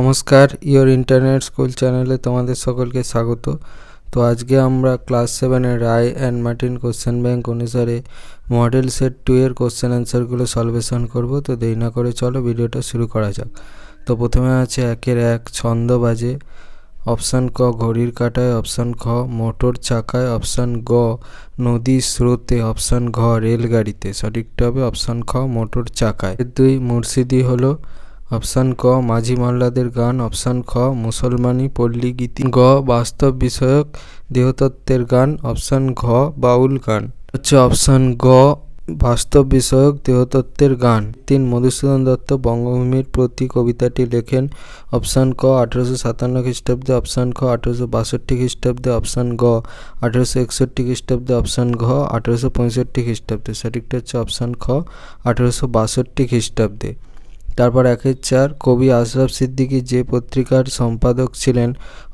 নমস্কার, your internet school চ্যানেলে তোমাদের সকলকে স্বাগত। তো আজকে আমরা ক্লাস 7-এর Ray and Martin question bank অনুসারে মডেল সেট 2 এর কোশ্চেন অ্যান্সারগুলো সলভেশন করব। তো দেরি না করে চলো ভিডিওটা শুরু করা যাক। তো প্রথমে আছে 1-1 ছন্দ বাজে, অপশান ক ঘড়ির কাঁটায়, অপশান খ মোটর চাকায়, অপশান গ নদীর স্রোতে, অপশান ঘ রেলগাড়িতে। সঠিকটা হবে অপশান খ মোটর চাকায়। 2 মুর্শিদি হলো, অপশান ক মাঝি মোল্লাদের গান, অপশান খ মুসলমানি পল্লী গীতি, গ বাস্তব বিষয়ক দেহতত্ত্বের গান, অপশান ঘ বাউল গান। হচ্ছে অপশান গ বাস্তব বিষয়ক দেহতত্ত্বের গান। 3 মধুসূদন দত্ত বঙ্গভূমির প্রতি কবিতাটি লেখেন, অপশান ক 1857 খ্রিস্টাব্দে, অপশান খ 1862 খ্রিস্টাব্দে, অপশান গ 1861 খ্রিস্টাব্দে, অপশান ঘ 1865 খ্রিস্টাব্দে। সঠিকটা হচ্ছে অপশান খ 1862 খ্রিস্টাব্দে। তারপর 1-4 কবি আশরাফ সিদ্দিকী যে পত্রিকার সম্পাদক ছিলেন,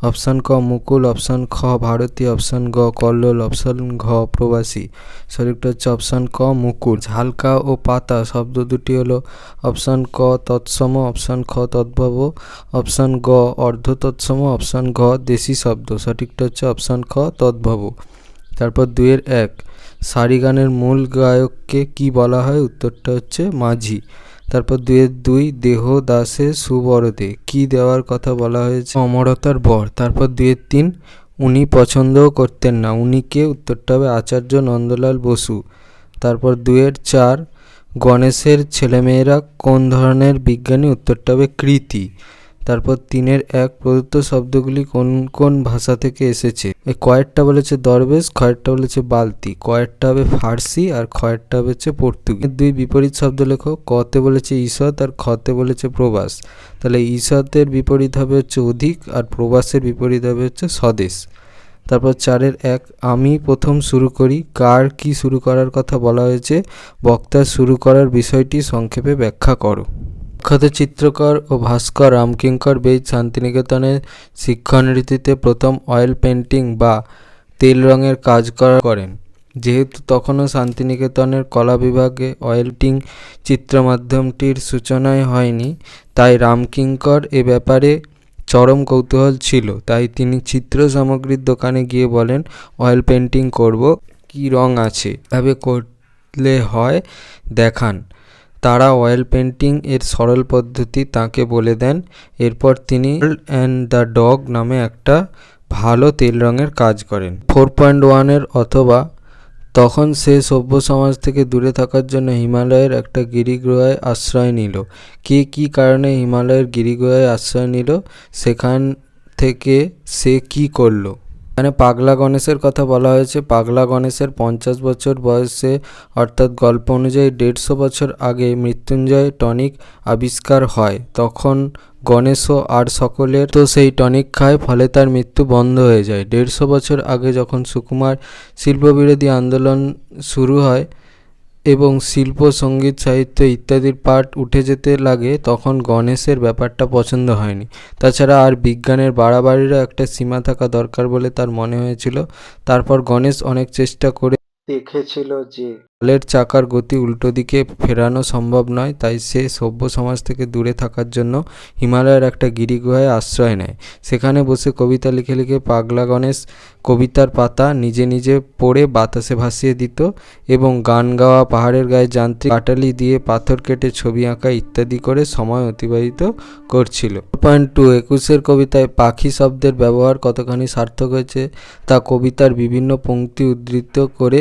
অপশান ক মুকুল, অপশান খ ভারতী, অপশান গ কল্লোল, অপশান ঘ প্রবাসী। সঠিকটা হচ্ছে অপশান ক মুকুল। ঝালকা ও পাতা শব্দ দুটি হলো, অপশান ক তৎসম, অপশান খ তদ্ভব, অপশান গ অর্ধ তৎসম, অপশান ঘ দেশি শব্দ। সঠিকটা হচ্ছে অপশান খ তদ্ভব। তারপর 2-1 সারি গানের মূল গায়ককে কি বলা হয়? উত্তরটা হচ্ছে মাঝি। তারপর 2-2 দেহ দাসে সুবরদে কি দেওয়ার কথা বলা হয়েছে? অমরতার বর। তারপর 2-3 উনি পছন্দও করতেন না, উনিকে। উত্তরটা হবে আচার্য নন্দলাল বসু। তারপর 2-4 গণেশের ছেলেমেয়েরা কোন ধরনের বিজ্ঞানী? উত্তরটা হবে কৃতি। তারপর 3-1 প্রদত্ত শব্দগুলি কোন কোন ভাষা থেকে এসেছে? এই কয়েকটা বলেছে দরবেশ, কয়েকটা বলেছে বালতি, কয়েকটা হবে ফার্সি আর কয়েকটা হচ্ছে পর্তুগিজ। 2 বিপরীত শব্দ লেখো। কতে বলেছে ঈষৎ আর খতে বলেছে প্রবাস। তাহলে ঈষতের বিপরীত হবে হচ্ছে অধিক আর প্রবাসের বিপরীত হবে হচ্ছে স্বদেশ। তারপর 4-1 আমি প্রথম শুরু করি কার কি শুরু করার কথা বলা হয়েছে? বক্তার শুরু করার বিষয়টি সংক্ষেপে ব্যাখ্যা করো। বিখ্যাত চিত্রকর ও ভাস্কর রামকিঙ্কর বেইজ শান্তিনিকেতনের শিক্ষানৃত্যে প্রথম অয়েল পেন্টিং বা তেল রঙের কাজ করেন। যেহেতু তখনও শান্তিনিকেতনের কলা বিভাগে অয়েল পেন্টিং চিত্রমাধ্যমটির সূচনাই হয়নি, তাই রামকিঙ্কর এ ব্যাপারে চরম কৌতূহল ছিল। তাই তিনি চিত্র সামগ্রীর দোকানে গিয়ে বলেন, অয়েল পেন্টিং করব, কি রং আছে, এভাবে করলে হয় দেখান। তারা অয়েল পেন্টিং এর সরল পদ্ধতি তাঁকে বলে দেন। এরপর তিনি অ্যান্ড দ্য ডগ নামে একটা ভালো তেল রঙের কাজ করেন। 4.1 অথবা তখন সে সভ্য সমাজ থেকে দূরে থাকার জন্য হিমালয়ের একটা গিরিগুহায় আশ্রয় নিল। কে কী কারণে হিমালয়ের গিরিগুহায় আশ্রয় নিল? সেখান থেকে সে কি করলো? এখানে পাগলা গণেশের কথা বলা হয়েছে। পাগলা গণেশের 50 বছর বয়সে, অর্থাৎ গল্প অনুযায়ী 150 বছর আগে মৃত্যুঞ্জয় টনিক আবিষ্কার হয়। তখন গণেশও আর সকলের তো সেই টনিক খায়, ফলে তার মৃত্যু বন্ধ হয়ে যায়। 150 বছর আগে যখন সুকুমার শিল্পবিরোধী আন্দোলন শুরু হয় এবং শিল্প, সঙ্গীত, সাহিত্য ইত্যাদির পাঠ উঠে যেতে লাগে, তখন গণেশের ব্যাপারটা পছন্দ হয়নি। তাছাড়া আর বিজ্ঞানের বাড়াবাড়িরও একটা সীমা থাকা দরকার বলে তার মনে হয়েছিল। তারপর গণেশ অনেক চেষ্টা করে দেখেছিল যে রেলের চাকার গতি উল্টো দিকে ফেরানো সম্ভব নয়, তাই সে সভ্য সমাজ থেকে দূরে থাকার জন্য হিমালয়ের একটা গিরিগুহায় আশ্রয় নেয়। সেখানে বসে কবিতা লিখে লিখে পাগলা গণেশ কবিতার পাতা নিজে নিজে পড়ে বাতাসে ভাসিয়ে দিত এবং গান গাওয়া, পাহাড়ের গায়ে যান্ত্রিক কাটালি দিয়ে পাথর কেটে ছবি আঁকা ইত্যাদি করে সময় অতিবাহিত করছিল। 4.2 একুশের কবিতায় পাখি শব্দের ব্যবহার কতখানি সার্থক হয়েছে তা কবিতার বিভিন্ন পংক্তি উদ্ধৃত করে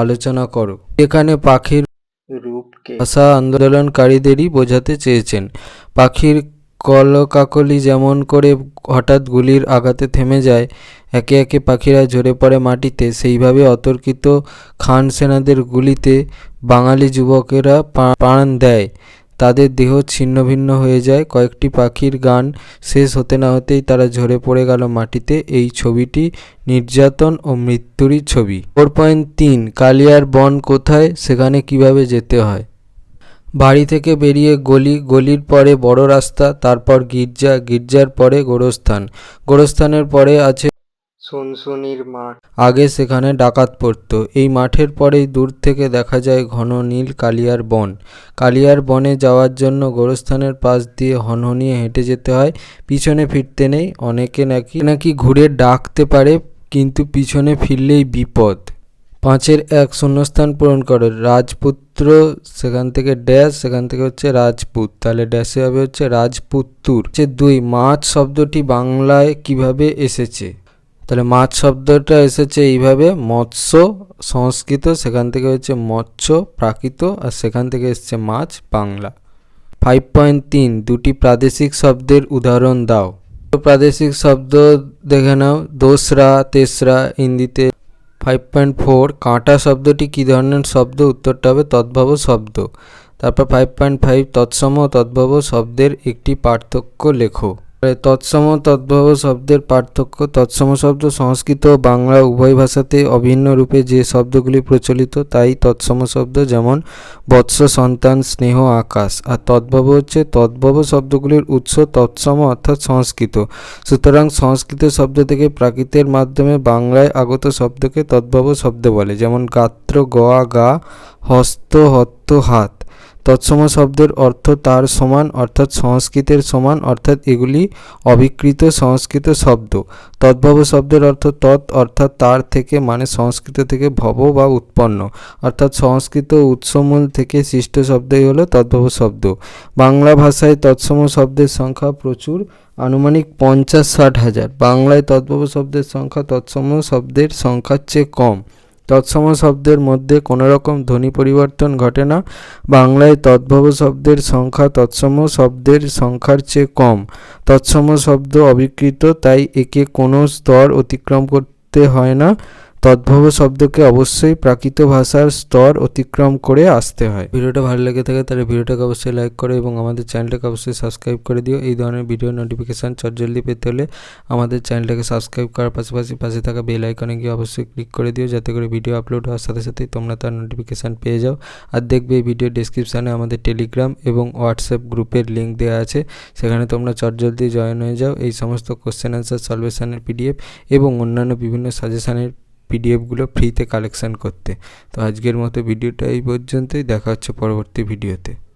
আলোচনা করো। এখানে পাখির রূপকে ভাষা আন্দোলনকারীদেরই বোঝাতে চেয়েছেন। পাখির কলকাকলি যেমন করে হঠাৎ গুলির আঘাতে থেমে যায়, একে একে পাখিরা ঝরে পড়ে মাটিতে, সেইভাবে অতর্কিত খান সেনাদের গুলিতে বাঙালি যুবকেরা প্রাণ দেয়, তাদের দেহ ছিন্ন ভিন্ন হয়ে যায়। কয়েকটি পাখির গান শেষ হতে না হতেই তারা ঝরে পড়ে গেল মাটিতে। এই ছবিটি নির্যাতন ও মৃত্যুরই ছবি। 4.3 কালিয়ার বন কোথায়, সেখানে কিভাবে যেতে হয়? বাড়ি থেকে বেরিয়ে গলি, গলির পরে বড় রাস্তা, তারপর গির্জা, গির্জার পরে গোরস্থান, গোরস্থানের পরে আছে শুনশুনির মাঠ। আগে সেখানে ডাকাত পড়তো। এই মাঠের পরেই দূর থেকে দেখা যায় ঘন নীল কালিয়ার বন। কালিয়ার বনে যাওয়ার জন্য গোরস্থানের পাশ দিয়ে হনহনিয়ে হেঁটে যেতে হয়, পিছনে ফিরতে নেই। অনেকে নাকি ঘুরে ডাকতে পারে, কিন্তু পিছনে ফিরলেই বিপদ। 5-এর 1 শূন্যস্থান পূরণ করো। রাজপুত্র, সেখান থেকে ড্যাশ, সেখান থেকে হচ্ছে রাজপুত, তাহলে ড্যাশে হবে হচ্ছে রাজপুত্তুর। 2 মাছ শব্দটি বাংলায় কিভাবে এসেছে? তাহলে মাছ শব্দটা এসেছে এইভাবে, মৎস্য সংস্কৃত, সেখান থেকে হচ্ছে মৎস্য প্রাকৃত, আর সেখান থেকে এসছে মাছ বাংলা। 5.3 দুটি প্রাদেশিক শব্দের উদাহরণ দাও। প্রাদেশিক শব্দ দেখে নাও, দোসরা, তেসরা হিন্দিতে। 5.4 কাঁটা শব্দটি কী ধরনের শব্দ? উত্তরটা হবে তদ্ভব শব্দ। তারপর 5.5 তৎসম তদ্ভব শব্দের একটি পার্থক্য লেখো। তৎসম তদ্ভব শব্দের পার্থক্য। তৎসম শব্দ সংস্কৃত ও বাংলা উভয় ভাষাতে অভিন্ন রূপে যে শব্দগুলি প্রচলিত তাই তৎসম শব্দ, যেমন বৎস, সন্তান, স্নেহ, আকাশ। আর তদ্ভব হচ্ছে তদ্ভব শব্দগুলির উৎস তৎসম অর্থাৎ সংস্কৃত। সুতরাং সংস্কৃত শব্দ থেকে প্রাকৃতের মাধ্যমে বাংলায় আগত শব্দকে তদ্ভব শব্দ বলে, যেমন গাত্র গা গা, হস্ত হত্ত হাত। তৎসম শব্দের অর্থ তার সমান অর্থাৎ সংস্কৃতের সমান, অর্থাৎ এগুলি অবিকৃত সংস্কৃত শব্দ। তদ্ভব শব্দের অর্থ তৎ অর্থাৎ তার থেকে, মানে সংস্কৃত থেকে ভব বা উৎপন্ন, অর্থাৎ সংস্কৃত উৎসমূল থেকে সৃষ্ট শব্দই হলো তদ্ভব শব্দ। বাংলা ভাষায় তৎসম শব্দের সংখ্যা প্রচুর, আনুমানিক 50-60 হাজার। বাংলায় তদ্ভব শব্দের সংখ্যা তৎসম শব্দের সংখ্যার চেয়ে কম। তৎসম শব্দের মধ্যে কোনো রকম ধ্বনি পরিবর্তন ঘটে না। বাংলায় তদ্ভব শব্দের সংখ্যা তৎসম শব্দের সংখ্যার চেয়ে কম। তৎসম শব্দ অবিকৃত, তাই একে কোনো স্তর অতিক্রম করতে হয় না। তদ্ভব শব্দকে অবশ্যই প্রাকৃত ভাষার স্তর অতিক্রম করে আসতে হয়। ভিডিওটা ভালো লেগে থাকে তাহলে ভিডিওটাকে অবশ্যই লাইক করো এবং আমাদের চ্যানেলটাকে অবশ্যই সাবস্ক্রাইব করে দিও। এই ধরনের ভিডিও নোটিফিকেশান জলদি পেতে হলে আমাদের চ্যানেলটাকে সাবস্ক্রাইব করার পাশাপাশি পাশে থাকা বেল আইকনে গিয়ে অবশ্যই ক্লিক করে দিও, যাতে করে ভিডিও আপলোড হওয়ার সাথে সাথেই তোমরা তার নোটিফিকেশান পেয়ে যাও। আর দেখবে এই ভিডিও ডেসক্রিপশানে আমাদের টেলিগ্রাম এবং হোয়াটসঅ্যাপ গ্রুপের লিঙ্ক দেওয়া আছে, সেখানে তোমরা জলদি জয়েন হয়ে যাও এই সমস্ত কোশ্চেন অ্যান্সার সলভেশনের পিডিএফ এবং অন্যান্য বিভিন্ন সাজেশানের পিডিএফগুলো ফ্রিতে কালেকশান করতে। তো আজকের মতো ভিডিওটা এই পর্যন্তই, দেখা হচ্ছে পরবর্তী ভিডিওতে।